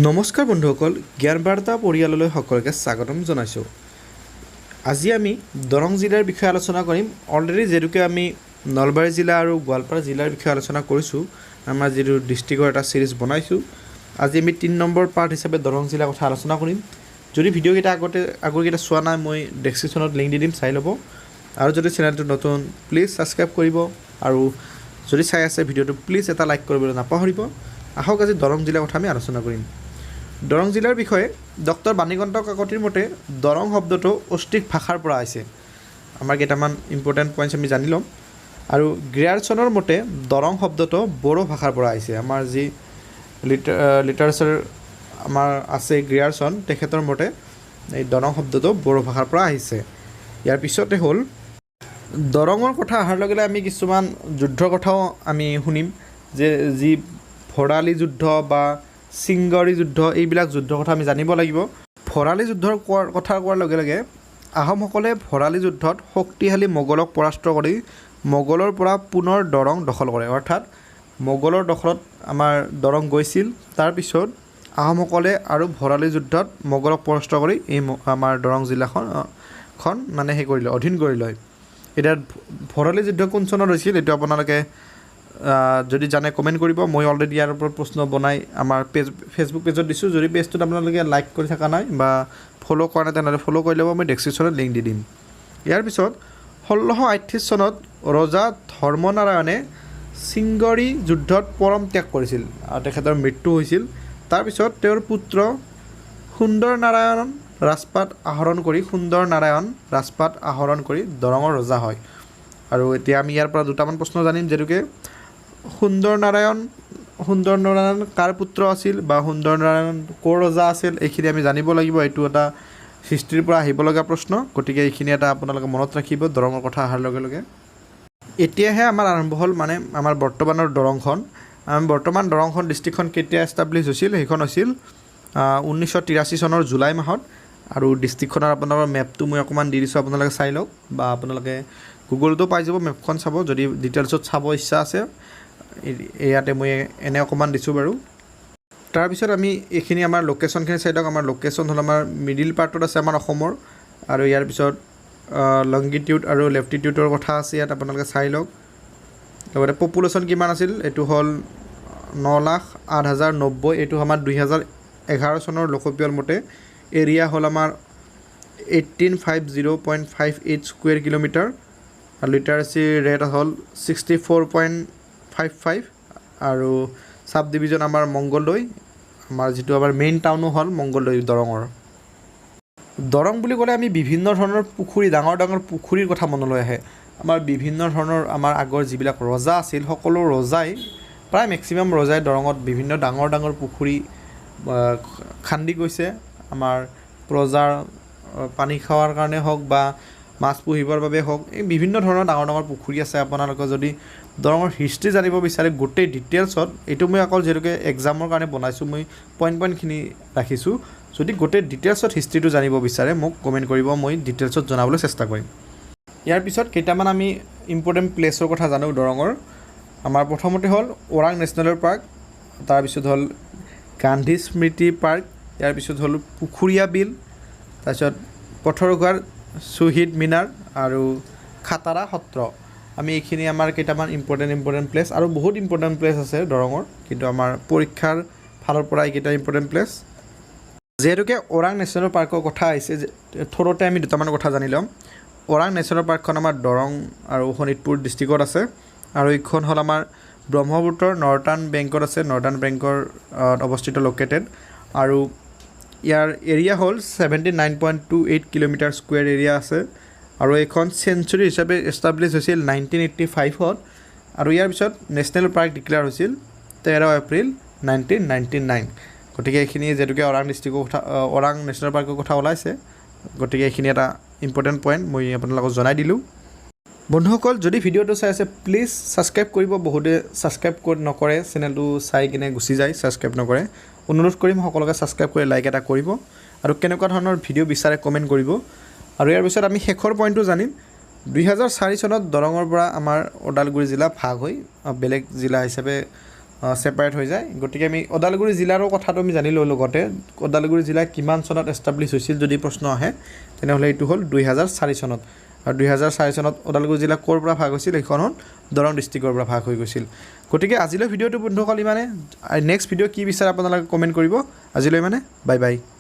নমস্কাৰ বন্ধুসকল, জ্ঞান বাৰ্তা পৰিয়াললৈ সকলোকে স্বাগতম জনাইছোঁ। আজি আমি দৰং জিলাৰ বিষয়ে আলোচনা কৰিম। অলৰেডি যেনেকৈ আমি নলবাৰী জিলা আৰু গোৱালপাৰা জিলাৰ বিষয়ে আলোচনা কৰিছোঁ, আমাৰ যিটো ডিষ্ট্ৰিক্টৰ এটা চিৰিজ বনাইছোঁ। আজি আমি 3 নম্বৰ পাৰ্ট হিচাপে দৰং জিলাৰ কথা আলোচনা কৰিম। যদি ভিডিঅ'কেইটা আগৰকেইটা চোৱা নাই, মই ডেছক্ৰিপশ্যনত লিংক দি দিম, চাই ল'ব। আৰু যদি চেনেলটো নতুন, প্লিজ ছাবস্ক্ৰাইব কৰিব। আৰু যদি চাই আছে ভিডিঅ'টো, প্লিজ এটা লাইক কৰিবলৈ নাপাহৰিব। আহক আজি দৰং জিলাৰ কথা আমি আলোচনা কৰিম। দৰং জিলাৰ বিষয়ে ডক্টৰ বাণীকান্ত কাকতিৰ মতে দৰং শব্দটো অষ্ট্ৰিক ভাষাৰ পৰা আহিছে। আমাৰ কেইটামান ইম্পৰ্টেণ্ট পইণ্টছ আমি জানি ল'ম। আৰু গ্ৰিয়াৰছনৰ মতে দৰং শব্দটো বড়ো ভাষাৰ পৰা আহিছে। আমাৰ যি লিটাৰেচাৰ আমাৰ আছে গ্ৰিয়াৰছন, তেখেতৰ মতে এই দৰং শব্দটো বড়ো ভাষাৰ পৰা আহিছে। ইয়াৰ পিছতে হ'ল দৰঙৰ কথা অহাৰ লগে লগে আমি কিছুমান যুদ্ধৰ কথাও আমি শুনিম, যে যি ভৰালী যুদ্ধ বা চিংগৰী যুদ্ধ, এইবিলাক যুদ্ধৰ কথা আমি জানিব লাগিব। ভৰালী যুদ্ধৰ কথা কোৱাৰ লগে লগে আহোমসকলে ভৰালী যুদ্ধত শক্তিশালী মোগলক পৰাস্ত কৰি মোগলৰ পৰা পুনৰ দৰং দখল কৰে। অৰ্থাৎ মোগলৰ দখলত আমাৰ দৰং গৈছিল। তাৰপিছত আহোমসকলে আৰু ভৰালী যুদ্ধত মোগলক পৰাস্ত কৰি এই আমাৰ দৰং জিলাখন মানে কৰি লয়, অধীন কৰি লয়। এতিয়া ভৰালী যুদ্ধ কোন চনত হৈছিল, এইটো আপোনালোকে যদি জানে কমেণ্ট কৰিব। মই অলৰেডি ইয়াৰ ওপৰত প্ৰশ্ন বনাই আমাৰ ফেচবুক পেজত দিছোঁ। যদি পেজটোত আপোনালোকে লাইক কৰি থকা নাই বা ফ'ল' কৰা নাই, তেনেহ'লে ফ'ল' কৰি ল'ব, মই ডেছক্ৰিপশ্যনত লিংক দি দিম। ইয়াৰ পিছত 1638 চনত ৰজা ধৰ্মনাৰায়ণে চিংগৰী যুদ্ধত পৰম ত্যাগ কৰিছিল আৰু তেখেতৰ মৃত্যু হৈছিল। তাৰপিছত তেওঁৰ পুত্ৰ সুন্দৰ নাৰায়ণ ৰাজপাট আহৰণ কৰি দৰঙৰ ৰজা হয়। আৰু এতিয়া আমি ইয়াৰ পৰা দুটামান প্ৰশ্ন জানিম, যেনেকৈ সুন্দৰ নাৰায়ণ কাৰ পুত্ৰ আছিল বা সুন্দৰ নাৰায়ণ ক'ৰ ৰজা আছিল, এইখিনি আমি জানিব লাগিব। এইটো এটা হিষ্ট্ৰীৰ পৰা আহিব লগা প্ৰশ্ন, গতিকে এইখিনি এটা আপোনালোকে মনত ৰাখিব দৰঙৰ কথা অহাৰ লগে লগে। এতিয়াহে আমাৰ আৰম্ভ হ'ল মানে আমাৰ বৰ্তমানৰ দৰংখন। বৰ্তমান দৰংখন ডিষ্ট্ৰিক্টখন কেতিয়া এষ্টাব্লিছ হৈছিল, সেইখন হৈছিল 1983 চনৰ জুলাই মাহত। আৰু ডিষ্ট্ৰিক্টখনৰ আপোনালোকৰ মেপটো মই অকণমান দি দিছোঁ, আপোনালোকে চাই লওক, বা আপোনালোকে গুগলতো পাই যাব মেপখন চাব, যদি ডিটেইলছত চাব ইচ্ছা আছে। ইয়াতে মই এনে অকণমান দিছোঁ বাৰু। তাৰপিছত আমি এইখিনি আমাৰ লোকেশ্যনখিনি চাই লওক। আমাৰ লোকেশ্যন হ'ল আমাৰ মিডিল পাৰ্টত আছে আমাৰ অসমৰ, আৰু ইয়াৰ পিছত লংগিটিউড আৰু লেফটিটিউডৰ কথা আছে ইয়াত, আপোনালোকে চাই লওক। লগতে পপুলেশ্যন কিমান আছিল, এইটো হ'ল 9,08,090। এইটো আমাৰ 2011 চনৰ লোকপিয়ল মতে। এৰিয়া হ'ল আমাৰ 1850.58 স্কুৱেৰ কিলোমিটাৰ। আৰু লিটাৰেচি ৰেট হ'ল 64.55। আৰু চাব ডিভিজন আমাৰ মংগলদৈ, আমাৰ যিটো আমাৰ মেইন টাউনো হ'ল মংগলদৈ দৰঙৰ। দৰং বুলি ক'লে আমি বিভিন্ন ধৰণৰ পুখুৰী, ডাঙৰ ডাঙৰ পুখুৰীৰ কথা মনলৈ আহে। আমাৰ বিভিন্ন ধৰণৰ আমাৰ আগৰ যিবিলাক ৰজা আছিল, সকলো ৰজাই, প্ৰায় মেক্সিমাম ৰজাই দৰঙত বিভিন্ন ডাঙৰ ডাঙৰ পুখুৰী খান্দি গৈছে। আমাৰ প্ৰজাৰ পানী খোৱাৰ কাৰণে হওক বা মাছ পুহিবৰ বাবে হওক, এই বিভিন্ন ধৰণৰ ডাঙৰ ডাঙৰ পুখুৰী আছে। আপোনালোকে যদি দৰঙৰ হিষ্ট্ৰী জানিব বিচাৰে গোটেই ডিটেইলছত, এইটো মই অকল যিহেতুকে এক্সামৰ কাৰণে বনাইছোঁ, মই পইণ্টখিনি ৰাখিছোঁ। যদি গোটেই ডিটেইলছত হিষ্ট্ৰীটো জানিব বিচাৰে মোক কমেণ্ট কৰিব, মই ডিটেইলছত জনাবলৈ চেষ্টা কৰিম। ইয়াৰ পিছত কেইটামান আমি ইম্পৰ্টেণ্ট প্লেছৰ কথা জানো দৰঙৰ। আমাৰ প্ৰথমতে হ'ল ওৰাং নেশ্যনেল পাৰ্ক, তাৰপিছত হ'ল গান্ধী স্মৃতি পাৰ্ক, ইয়াৰ পিছত হ'ল পুখুৰীয়া বিল, তাৰপিছত পথৰঘাট শ্বহীদ মিনাৰ আৰু খাটাৰা সত্ৰ। আমি এইখিনি আমাৰ কেইটামান ইম্পৰ্টেণ্ট প্লেছ, আৰু বহুত ইম্পৰ্টেণ্ট প্লেছ আছে দৰঙৰ, কিন্তু আমাৰ পৰীক্ষাৰ ফালৰ পৰা এইকেইটা ইম্পৰ্টেণ্ট প্লেছ। যিহেতুকে ওৰাং নেশ্যনেল পাৰ্কৰ কথা আহিছে, থোৰতে আমি দুটামান কথা জানি ল'ম। ওৰাং নেশ্যনেল পাৰ্কখন আমাৰ দৰং আৰু শোণিতপুৰ ডিষ্ট্ৰিক্টত আছে, আৰু এইখন হ'ল আমাৰ ব্ৰহ্মপুত্ৰৰ নৰ্টাৰ্ণ বেংকত আছে, নৰ্টাৰ্ণ বেংকৰ অৱস্থিত লোকেটেড। আৰু ইয়াৰ এৰিয়া হ'ল 79.28 কিলোমিটাৰ স্কুৱেৰ এৰিয়া আছে। আৰু এইখন চেঞ্চুৰী হিচাপে এষ্টাব্লিছ হৈছিল 1985-ত। আৰু ইয়াৰ পিছত নেশ্যনেল পাৰ্ক ডিক্লেয়াৰ হৈছিল 13 এপ্ৰিল 1999। গতিকে এইখিনি যিহেতুকে ওৰাং ডিষ্ট্ৰিক্টৰ কথা, ওৰাং নেশ্যনেল পাৰ্কৰ কথা ওলাইছে, গতিকে এইখিনি এটা ইম্পৰ্টেণ্ট পইণ্ট মই আপোনালোকক জনাই দিলোঁ। বন্ধুসকল, যদি ভিডিঅ'টো চাই আছে প্লিজ ছাবস্ক্ৰাইব কৰিব। বহুতে ছাবস্ক্ৰাইব নকৰে, চেনেলটো চাই কিনে গুচি যায়, ছাবস্ক্ৰাইব নকৰে। অনুৰোধ কৰিম সকলোকে ছাবস্ক্ৰাইব কৰি লাইক এটা কৰিব, আৰু কেনেকুৱা ধৰণৰ ভিডিঅ' বিচাৰে কমেণ্ট কৰিব। আৰু ইয়াৰ পিছত আমি শেষৰ পইণ্টটো জানিম। 2004 চনত দৰঙৰ পৰা আমাৰ ওদালগুৰি জিলা ভাগ হৈ বেলেগ জিলা হিচাপে ছেপাৰেট হৈ যায়। গতিকে আমি ওদালগুৰি জিলাৰো কথাটো আমি জানি লওঁ লগতে ওদালগুৰি জিলা কিমান চনত এষ্টাব্লিছ হৈছিল যদি প্ৰশ্ন আহে তেনেহ'লে এইটো হ'ল 2004 চনত। আৰু 2004 চনত ওদালগুৰি জিলা ক'ৰ পৰা ভাগ হৈছিল এইখন হ'ল দৰং ডিষ্ট্ৰিক্টৰ পৰা ভাগ হৈ গৈছিল। গতিকে আজিলৈ ভিডিঅ'টো বন্ধুসকল ইমানে। নেক্সট ভিডিঅ' কি বিচাৰে আপোনালোকে কমেণ্ট কৰিব। আজিলৈ মানে বাই বাই।